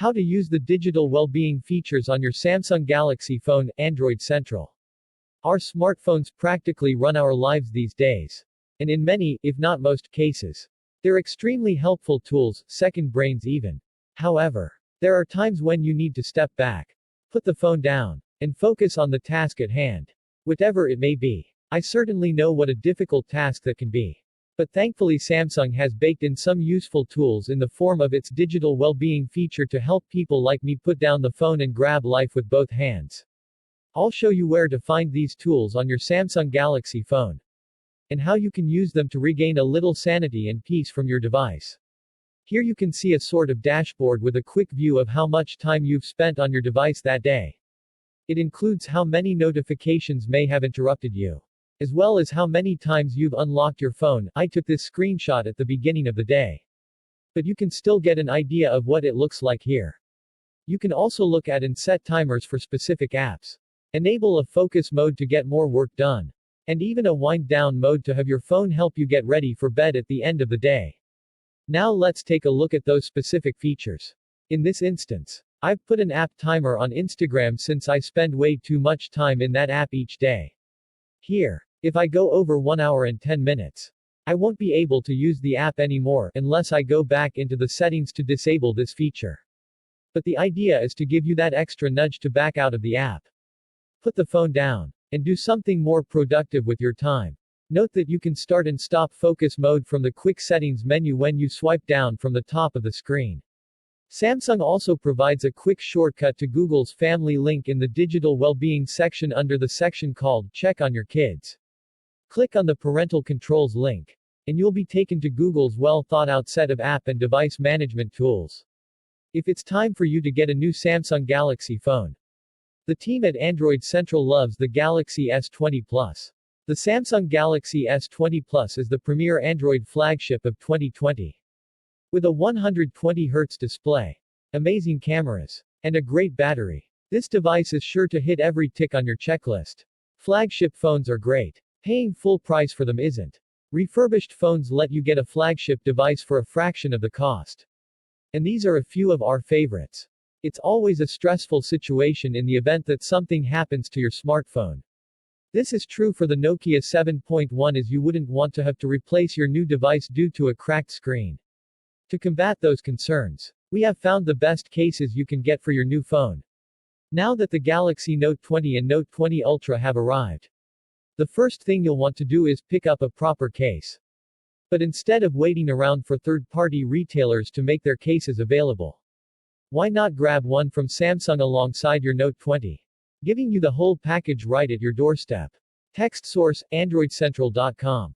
How to use the digital well-being features on your Samsung Galaxy phone, Android Central. Our smartphones practically run our lives these days. And in many, if not most cases, they're extremely helpful tools, second brains even. However, there are times when you need to step back, put the phone down, and focus on the task at hand. Whatever it may be. I certainly know what a difficult task that can be. But thankfully Samsung has baked in some useful tools in the form of its digital well-being feature to help people like me put down the phone and grab life with both hands. I'll show you where to find these tools on your Samsung Galaxy phone, and how you can use them to regain a little sanity and peace from your device. Here you can see a sort of dashboard with a quick view of how much time you've spent on your device that day. It includes how many notifications may have interrupted you, as well as how many times you've unlocked your phone. I took this screenshot at the beginning of the day, but you can still get an idea of what it looks like here. You can also look at and set timers for specific apps, enable a focus mode to get more work done, and even a wind down mode to have your phone help you get ready for bed at the end of the day. Now let's take a look at those specific features. In this instance, I've put an app timer on Instagram since I spend way too much time in that app each day. Here, if I go over 1 hour and 10 minutes, I won't be able to use the app anymore unless I go back into the settings to disable this feature. But the idea is to give you that extra nudge to back out of the app, put the phone down, and do something more productive with your time. Note that you can start and stop focus mode from the quick settings menu when you swipe down from the top of the screen. Samsung also provides a quick shortcut to Google's Family link in the Digital Wellbeing section under the section called Check on Your Kids. Click on the Parental Controls link, and you'll be taken to Google's well-thought-out set of app and device management tools. If it's time for you to get a new Samsung Galaxy phone, the team at Android Central loves the Galaxy S20 Plus. The Samsung Galaxy S20 Plus is the premier Android flagship of 2020. With a 120Hz display, amazing cameras, and a great battery, this device is sure to hit every tick on your checklist. Flagship phones are great. Paying full price for them isn't. Refurbished phones let you get a flagship device for a fraction of the cost. And these are a few of our favorites. It's always a stressful situation in the event that something happens to your smartphone. This is true for the Nokia 7.1, as you wouldn't want to have to replace your new device due to a cracked screen. To combat those concerns, we have found the best cases you can get for your new phone. Now that the Galaxy Note 20 and Note 20 Ultra have arrived, the first thing you'll want to do is pick up a proper case. But instead of waiting around for third-party retailers to make their cases available, why not grab one from Samsung alongside your Note 20, giving you the whole package right at your doorstep. Text source, AndroidCentral.com.